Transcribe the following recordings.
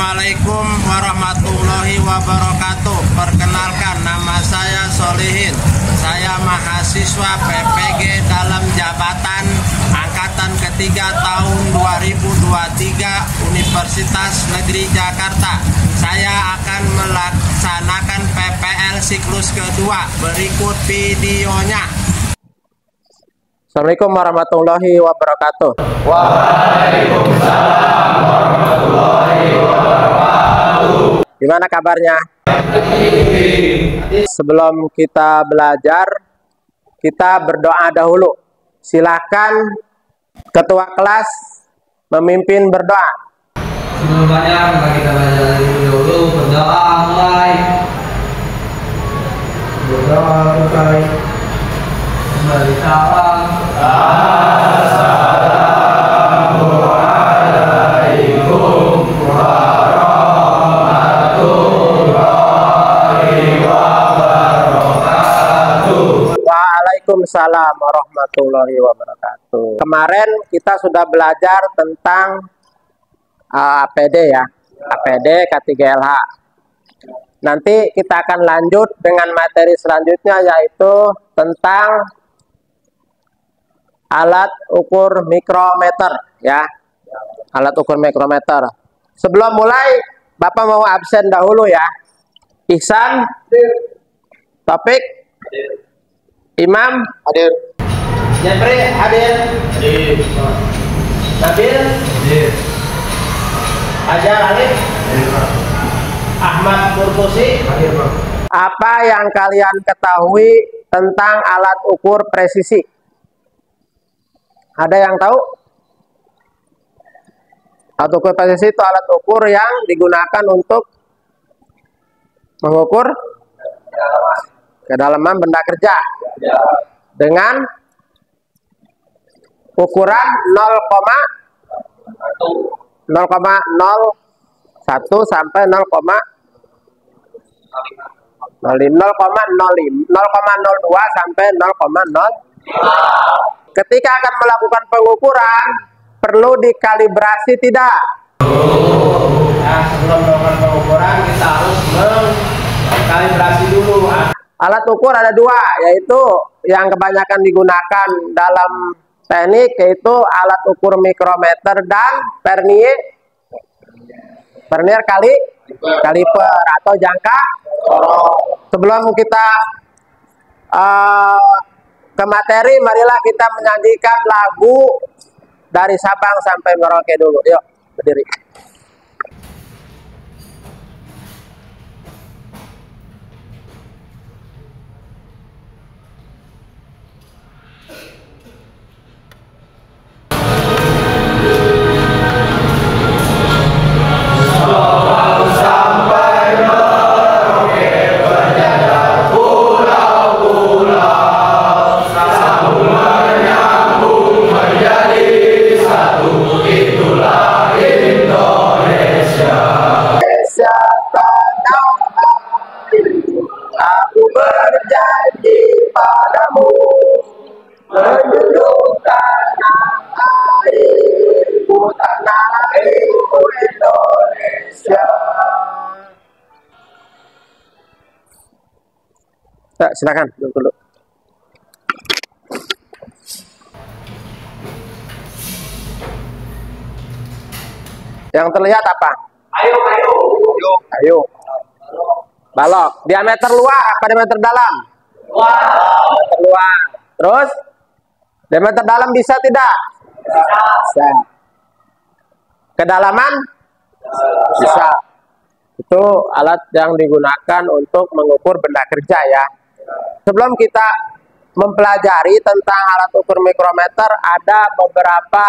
Assalamualaikum warahmatullahi wabarakatuh. Perkenalkan, nama saya Solihin. Saya mahasiswa PPG dalam jabatan angkatan ketiga tahun 2023 Universitas Negeri Jakarta. Saya akan melaksanakan PPL siklus kedua. Berikut videonya. Assalamualaikum warahmatullahi wabarakatuh. Waalaikumsalam warahmatullahi wabarakatuh. Gimana kabarnya? Sebelum kita belajar, kita berdoa dahulu. Silakan ketua kelas memimpin berdoa. Sebelumnya mari kita belajar dulu berdoa mulai. Berdoa mulai. Kembali salam. Assalamualaikum warahmatullahi wabarakatuh. Waalaikumsalam warahmatullahi wabarakatuh. Kemarin kita sudah belajar tentang APD ya, APD K3LH. Nanti kita akan lanjut dengan materi selanjutnya, yaitu tentang alat ukur mikrometer ya, alat ukur mikrometer. Sebelum mulai, Bapak mau absen dahulu ya. Ihsan, Taufik, Imam hadir, Jepri hadir, Nabil hadir, Ajar Alif, Ahmad Purpusi hadir. Apa yang kalian ketahui tentang alat ukur presisi? Ada yang tahu? Alat ukur presisi itu alat ukur yang digunakan untuk mengukur kedalaman benda kerja dengan ukuran 0,01 sampai 0,02 sampai 0,0. Ketika akan melakukan pengukuran, perlu dikalibrasi tidak? Nah, sebelum melakukan pengukuran kita harus mengkalibrasi dulu. Alat ukur ada dua, yaitu yang kebanyakan digunakan dalam teknik, yaitu alat ukur mikrometer dan vernier kaliper atau jangka. Sebelum kita ke materi, marilah kita menyanyikan lagu dari Sabang sampai Merauke dulu. Yuk, berdiri. Aku berjanji padamu menjunjung tanah airku, tanah airku Indonesia. Ya, silakan duduk dulu. Yang terlihat apa? Ayo. Balok. Diameter luar apa diameter dalam? Diameter luar. Terus? Diameter dalam bisa tidak? Bisa. Kedalaman? Bisa. Itu alat yang digunakan untuk mengukur benda kerja ya. Sebelum kita mempelajari tentang alat ukur mikrometer, ada beberapa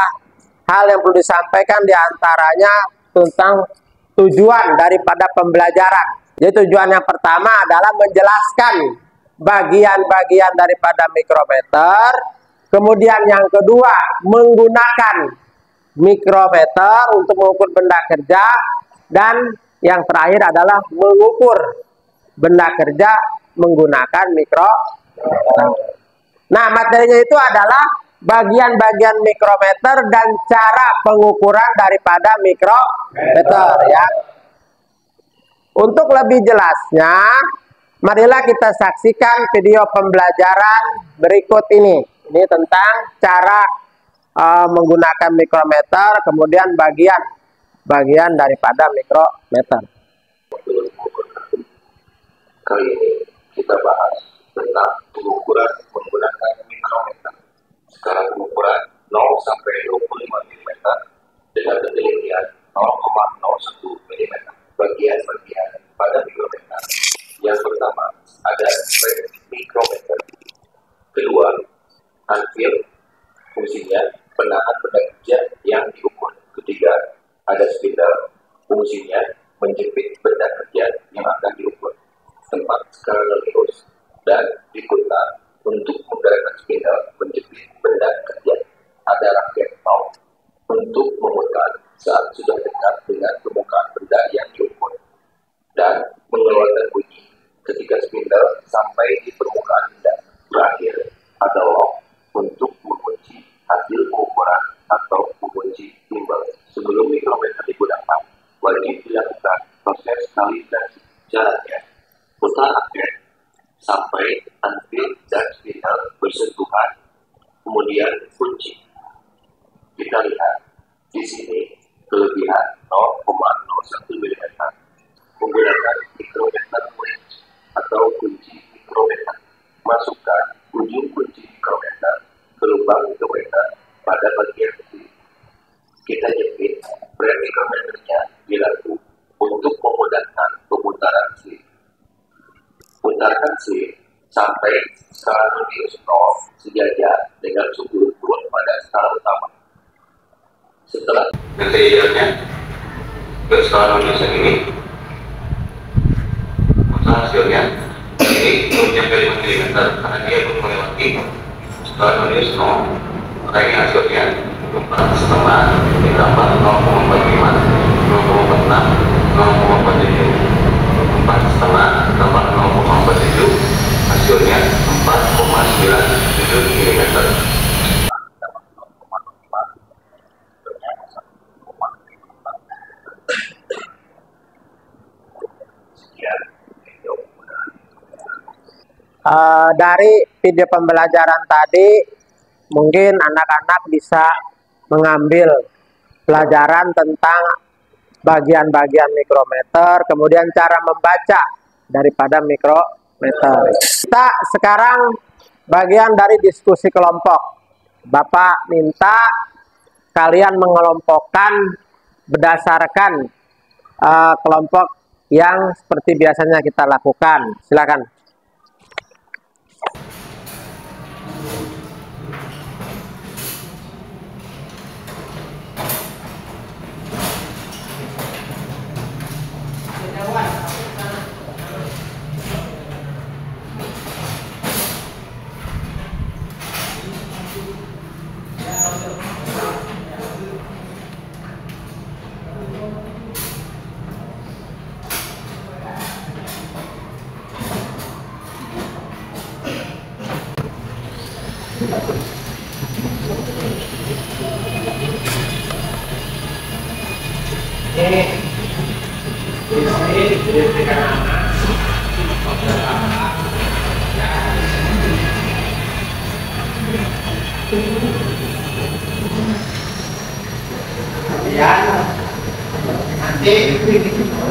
hal yang perlu disampaikan, diantaranya tentang tujuan daripada pembelajaran. Jadi tujuan yang pertama adalah menjelaskan bagian-bagian daripada mikrometer. Kemudian yang kedua, menggunakan mikrometer untuk mengukur benda kerja. Dan yang terakhir adalah mengukur benda kerja menggunakan mikrometer. Nah, materinya itu adalah bagian-bagian mikrometer dan cara pengukuran daripada mikrometer ya. Untuk lebih jelasnya, marilah kita saksikan video pembelajaran berikut ini. Ini tentang cara menggunakan mikrometer, kemudian bagian daripada mikrometer. Kali ini kita bahas tentang pengukuran menggunakan mikrometer. Skala pengukuran 0 sampai 25 mm dengan ketelitian 0,01 mm. Bagian-bagian pada mikrometer. Yang pertama ada mikrometer. Kedua, anvil, fungsinya penahan benda kerja yang diukur. Ketiga, ada spindle, fungsinya menjepit benda kerja yang akan diukur. Tempat skala lurus dan diputar untuk menggerakkan spindle menjepit benda kerja. Ada raket mount untuk memutar saat sudah dekat dengan permukaan benda yang diukur dan mengeluarkan bunyi ketika spindle sampai di permukaan benda. Terakhir, ada lock untuk mengunci hasil pengukuran atau mengunci timbal. Sebelum mikrometer digunakan, wajib dilakukan proses kalibrasi. Caranya, putar raket sampai anvil dan spindle bersentuhan, kemudian kunci. Kita lihat di sini kelebihan 0,01 mm menggunakan mikrometer wrench atau kunci mikrometer. Masukkan ujung kunci mikrometer ke lubang mikrometer pada bagian kiri. Kita jepit frame mikrometernya di laku untuk memudahkan pemutaran slip. Putarkan slip sampai skala radius 0 sejajar dengan sumbu turun pada skala utama. Setelah materialnya ke skala radius ini, maka hasilnya ini belum sampai 5 mm karena dia belum melewati skala radius 0. Maka ini hasilnya 4,5 ditambah 0,45, 0,46, 0,47. 4,5 tambah 0,47 hasilnya 4,97 mm. Dari video pembelajaran tadi, mungkin anak-anak bisa mengambil pelajaran tentang bagian-bagian mikrometer, kemudian cara membaca daripada mikrometer. Kita sekarang bagian dari diskusi kelompok. Bapak minta kalian mengelompokkan berdasarkan kelompok yang seperti biasanya kita lakukan. Silakan. Kemudian nanti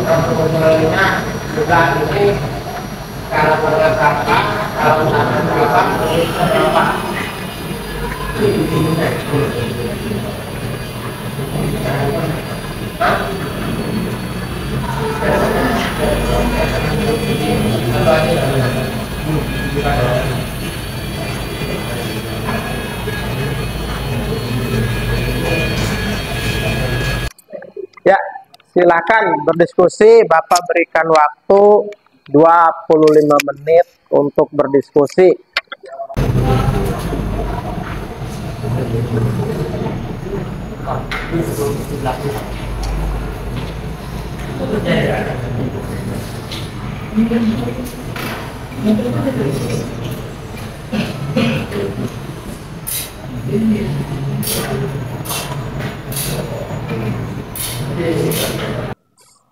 kontrolnya juga ini kalau berapa, kalau tangan berapa, berapa. Ya, silakan berdiskusi. Bapak berikan waktu 25 menit untuk berdiskusi.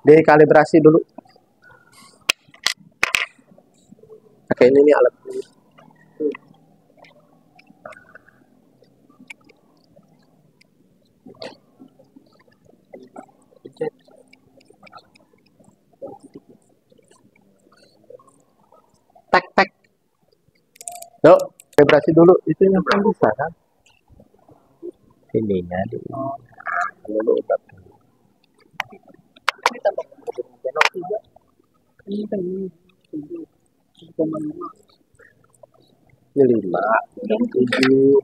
Dekalibrasi dulu. pakai ini nih alat. Tek. Yuk, vibrasi dulu. Itu yang kan bisa kan? Ininya dulu. Dulu udah. Ini 5, dan 7,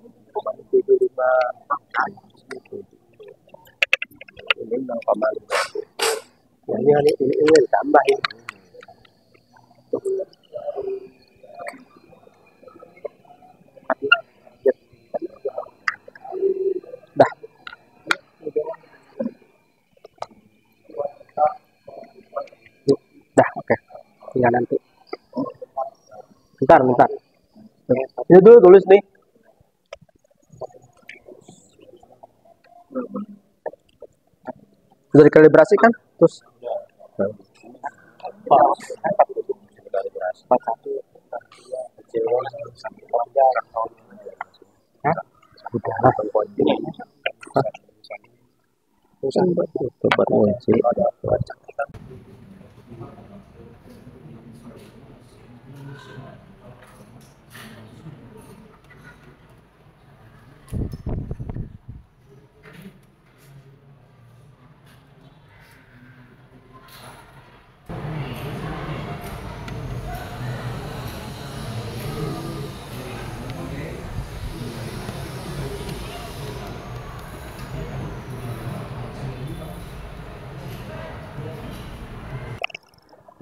75. Ini 0,5. Ini ditambahin. Dah. Dah, oke. Tinggal nanti. Bentar. Ini dulu tulis nih. Sudah dikalibrasi kan? Terus. Hah? Udah lah. Coba kunci.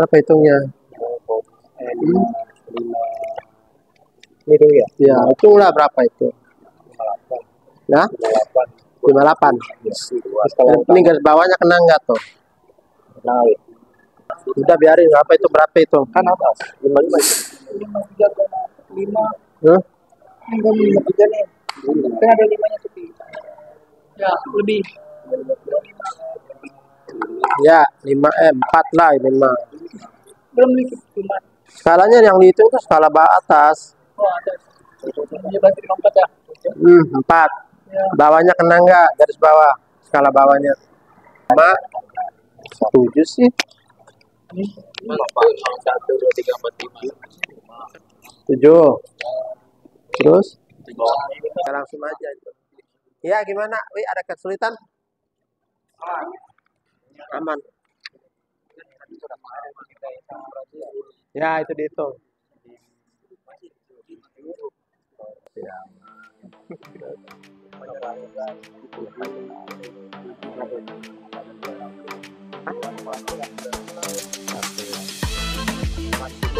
Berapa hitungnya? Hitung ya? Ya, hitunglah berapa itu? Ya? 58. Ini garis bawahnya kena nggak tuh? Udah biarin, apa itu berapa itu? Kan atas 55 itu. 5. Huh? Enggak 53 nih. Kan ada 5-nya tuh. Ya, lebih. Ya, 4 lah ini mah. Belum cuma. Skalanya yang dihitung itu skala bawah atas. Oh, atas. Ini berarti 4 ya? 4. Ya. Bawahnya kena nggak? Garis bawah. Skala bawahnya. 7 sih. 1, 2, 3, 4, 5. 7. Terus? Kita langsung aja itu. Ya, gimana? Wih, ada kesulitan? Aman. Ya, itu dihitung. Ya.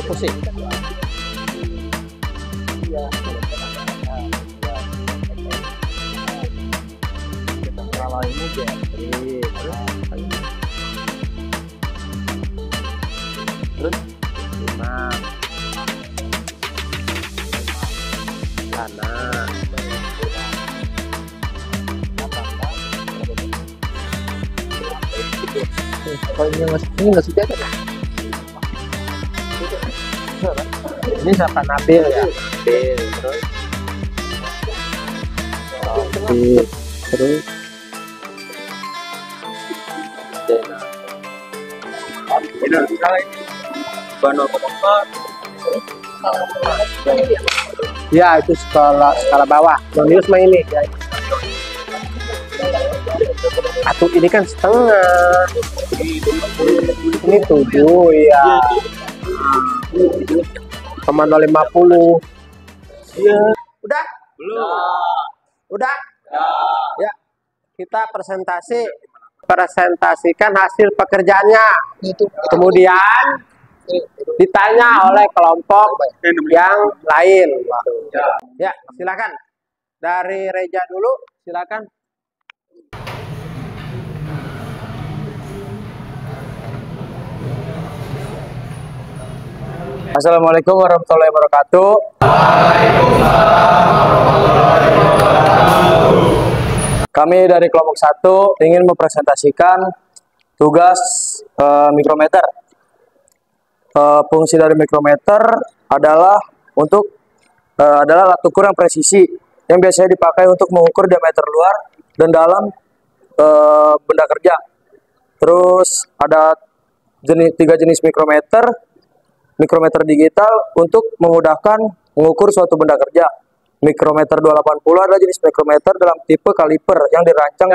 Pusing. Kalau ini jadi terus 5 kanan kalau ini nggak suka kan? Ini siapa? Nabil ya? Nabil. Terus ya itu skala bawah. Nonius mah ini. Atau ini kan setengah. Ini 7 ya. 0,50. Iya. Udah? Belum. Udah? Ya. Kita presentasikan hasil pekerjaannya. Kemudian ditanya oleh kelompok yang lain. Ya, silakan. Dari Reja dulu, silakan. Assalamualaikum warahmatullahi wabarakatuh. Kami dari kelompok 1 ingin mempresentasikan tugas mikrometer. Fungsi dari mikrometer adalah adalah alat ukur yang presisi yang biasanya dipakai untuk mengukur diameter luar dan dalam benda kerja. Terus ada tiga jenis mikrometer. Mikrometer digital untuk memudahkan mengukur suatu benda kerja. Mikrometer 280 adalah jenis mikrometer dalam tipe kaliper yang dirancang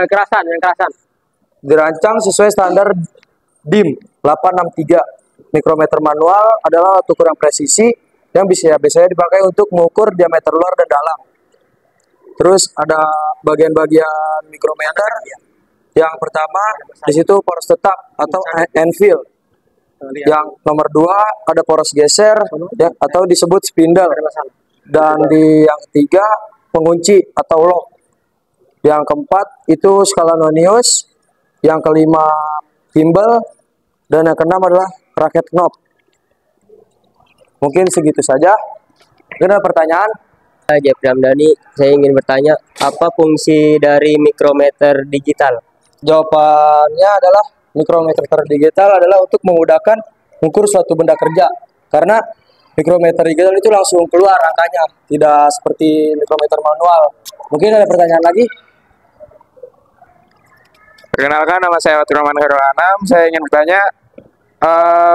dirancang sesuai standar DIM 863. Mikrometer manual adalah alat ukur yang presisi yang biasanya dipakai untuk mengukur diameter luar dan dalam. Terus ada bagian-bagian mikrometer. Yang pertama di situ poros tetap atau anvil. Yang nomor 2 ada poros geser ya, atau disebut spindle. Dan di yang ketiga pengunci atau lock. Yang keempat itu skala nonius. Yang kelima thimble. Dan yang keenam adalah raket knob. Mungkin segitu saja. Ada pertanyaan? Jeffrey Hamdani, saya ingin bertanya, apa fungsi dari mikrometer digital? Jawabannya adalah mikrometer digital adalah untuk memudahkan mengukur suatu benda kerja. Karena mikrometer digital itu langsung keluar angkanya, tidak seperti mikrometer manual. Mungkin ada pertanyaan lagi? Perkenalkan, nama saya Watirman Khairul Anam. Saya ingin bertanya,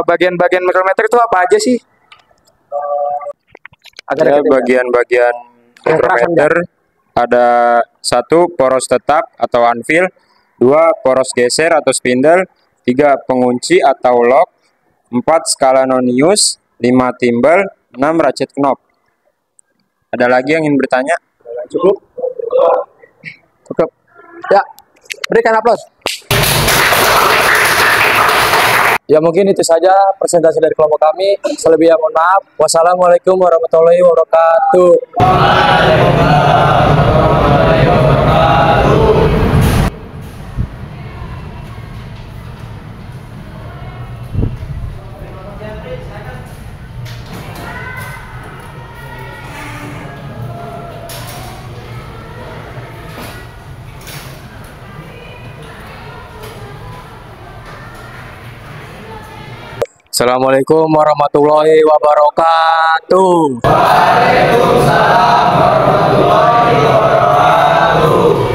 bagian-bagian mikrometer itu apa aja sih? Ada bagian-bagian mikrometer, ada 1 poros tetap atau anvil, 2 poros geser atau spindle, 3 pengunci atau lock, 4 skala nonius, 5 thimble, 6 ratchet knob. Ada lagi yang ingin bertanya? Cukup. Ya, berikan aplaus. Ya mungkin itu saja presentasi dari kelompok kami. Selebihnya mohon maaf. Wassalamualaikum warahmatullahi wabarakatuh. Assalamualaikum warahmatullahi wabarakatuh.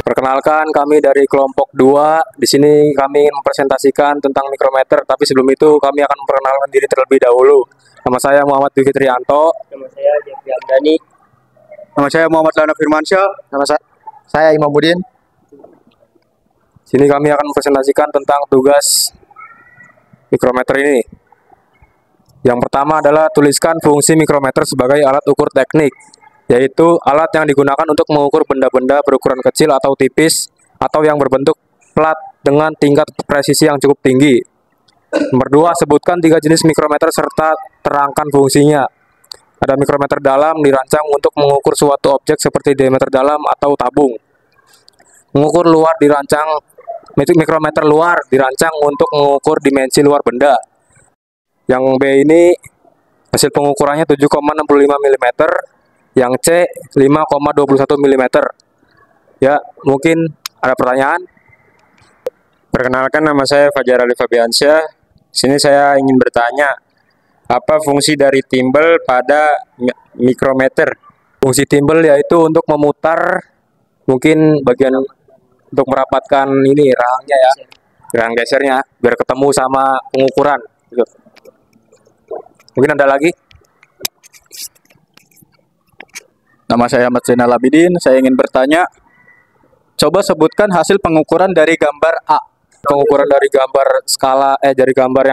Perkenalkan, kami dari kelompok 2. Di sini kami ingin mempresentasikan tentang mikrometer, tapi sebelum itu kami akan memperkenalkan diri terlebih dahulu. Nama saya Muhammad Dwi Fitrianto. Nama saya Jeffrey Hamdani. Nama saya Muhammad Lana Firmansyah. Nama saya Imamuddin. Sini kami akan mempresentasikan tentang tugas mikrometer ini. Yang pertama adalah tuliskan fungsi mikrometer sebagai alat ukur teknik, yaitu alat yang digunakan untuk mengukur benda-benda berukuran kecil atau tipis, atau yang berbentuk plat dengan tingkat presisi yang cukup tinggi. Nomor 2, sebutkan 3 jenis mikrometer serta terangkan fungsinya. Ada mikrometer dalam dirancang untuk mengukur suatu objek seperti diameter dalam atau tabung. Mengukur luar dirancang, mikrometer luar dirancang untuk mengukur dimensi luar benda. Yang B ini hasil pengukurannya 7,65 mm, yang C 5,21 mm. Ya, mungkin ada pertanyaan? Perkenalkan, nama saya Fajar Ali Fabiansyah. Sini saya ingin bertanya, apa fungsi dari thimble pada mikrometer? Fungsi thimble yaitu untuk memutar, mungkin bagian untuk merapatkan ini rahangnya ya, rahang gesernya biar ketemu sama pengukuran. Mungkin ada lagi? Nama saya Ahmad Zainal Abidin. Saya ingin bertanya, coba sebutkan hasil pengukuran dari gambar A. Pengukuran dari gambar skala dari gambar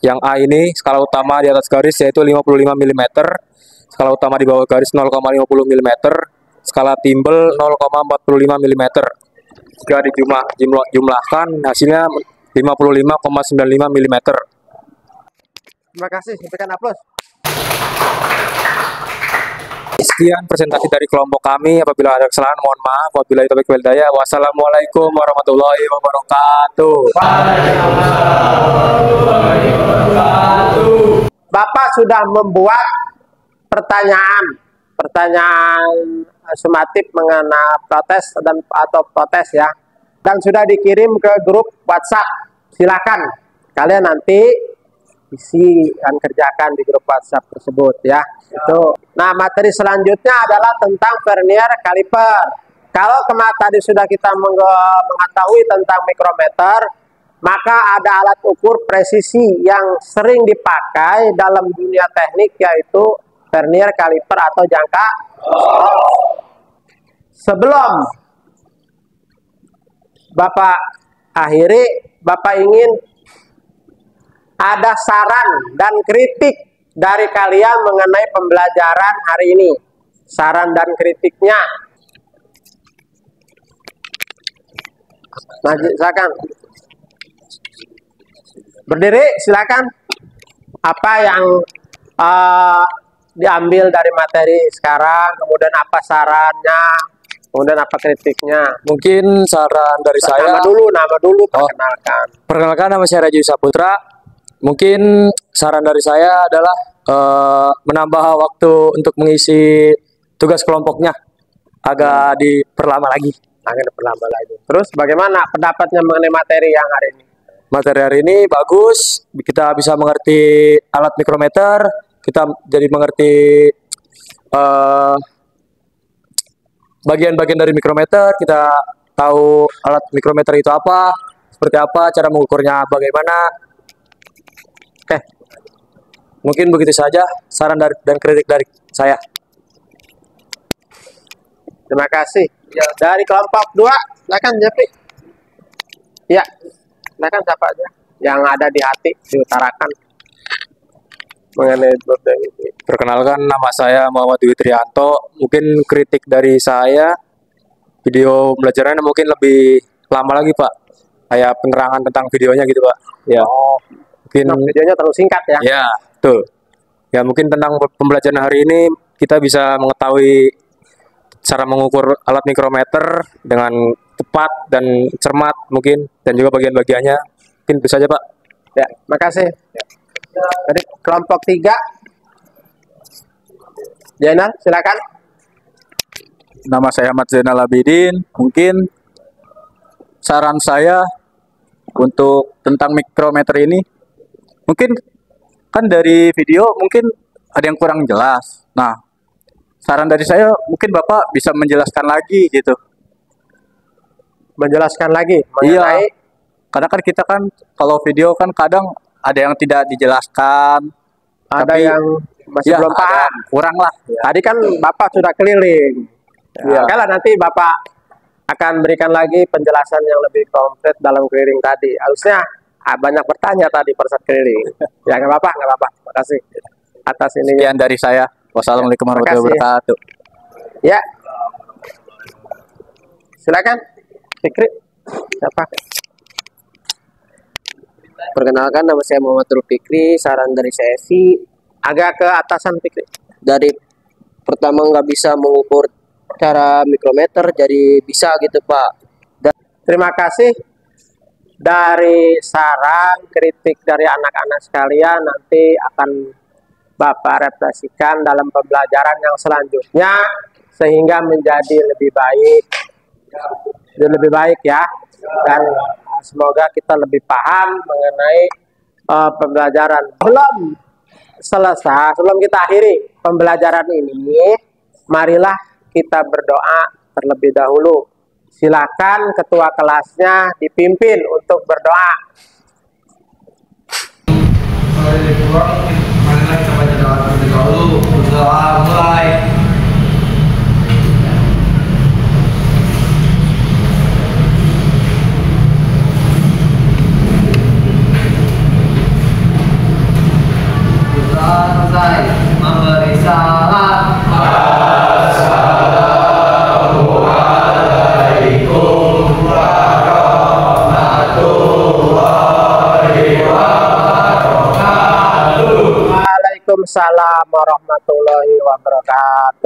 yang A ini, skala utama di atas garis yaitu 55 mm, skala utama di bawah garis 0,50 mm, skala thimble 0,45 mm. Jika dijumlahkan hasilnya 55,95 mm. Terima kasih, berikan aplaus. Sekian presentasi dari kelompok kami. Apabila ada kesalahan mohon maaf. Wabillahi taufiq wal hidayah. Wassalamualaikum warahmatullahi wabarakatuh. Bapak sudah membuat pertanyaan sumatif mengenai protes atau protes ya, dan sudah dikirim ke grup WhatsApp. Silakan kalian nanti isi dan kerjakan di grup WhatsApp tersebut ya. Itu. Nah, materi selanjutnya adalah tentang vernier kaliper. Kalau tadi sudah kita mengetahui tentang mikrometer, maka ada alat ukur presisi yang sering dipakai dalam dunia teknik, yaitu vernier kaliper atau jangka. Sebelum Bapak akhiri, Bapak ingin ada saran dan kritik dari kalian mengenai pembelajaran hari ini. Saran dan kritiknya. Maju, silakan. Berdiri, silakan. Apa yang diambil dari materi sekarang, kemudian apa sarannya, kemudian apa kritiknya. Mungkin saran dari saya. Nama dulu, perkenalkan. Perkenalkan, nama saya Raji Saputra. Mungkin saran dari saya adalah menambah waktu untuk mengisi tugas kelompoknya agak diperlama lagi. Terus bagaimana pendapatnya mengenai materi yang hari ini? Materi hari ini bagus, kita bisa mengerti alat mikrometer, kita jadi mengerti bagian-bagian dari mikrometer, kita tahu alat mikrometer itu apa, seperti apa, cara mengukurnya bagaimana. Oke, mungkin begitu saja saran dan kritik dari saya. Terima kasih. Ya. Dari kelompok 2, silakan Jepri. Ya, silakan siapa aja yang ada di hati diutarakan mengenai ini. Perkenalkan, nama saya Muhammad Dwi Trianto. Mungkin kritik dari saya, video pembelajarannya mungkin lebih lama lagi Pak, kayak penerangan tentang videonya gitu Pak. Ya. Mungkin videonya terlalu singkat ya. Ya, betul. Ya, mungkin tentang pembelajaran hari ini kita bisa mengetahui cara mengukur alat mikrometer dengan tepat dan cermat mungkin, dan juga bagian-bagiannya. Mungkin itu saja Pak. Ya, makasih. Dari kelompok 3, Zainal, silakan. Nama saya Ahmad Zainal Abidin. Mungkin saran saya untuk tentang mikrometer ini, mungkin kan dari video mungkin ada yang kurang jelas. Nah, saran dari saya mungkin Bapak bisa menjelaskan lagi gitu. Menjelaskan lagi Iya. mengenai. Karena kan kita kan kalau video kan kadang ada yang tidak dijelaskan, ada tapi yang masih belum paham, kurang lah. Tadi kan Bapak sudah keliling. Ya. Kalau nanti Bapak akan berikan lagi penjelasan yang lebih konkret dalam keliling tadi. Harusnya banyak bertanya tadi pada saat keliling. Ya, nggak apa-apa, nggak apa-apa. Terima kasih atas ini. Sekian dari saya. Wassalamualaikum warahmatullahi wabarakatuh. Ya, silakan Fikri. Siapa? Perkenalkan, nama saya Muhammad Fikri. Saran dari saya sih agak ke atasan Fikri. Dari pertama nggak bisa mengukur cara mikrometer, jadi bisa gitu Pak. Terima kasih dari saran kritik dari anak-anak sekalian. Nanti akan Bapak refleksikan dalam pembelajaran yang selanjutnya sehingga menjadi lebih baik ya, dan semoga kita lebih paham mengenai pembelajaran. Belum selesai, sebelum kita akhiri pembelajaran ini, marilah kita berdoa terlebih dahulu. Silakan ketua kelasnya dipimpin untuk berdoa. Marilah kita baca doa terlebih dahulu. Berdoa mulai. Selesai memberi salam. Assalamualaikum warahmatullahi wabarakatuh. Waalaikumsalam warahmatullahi wabarakatuh.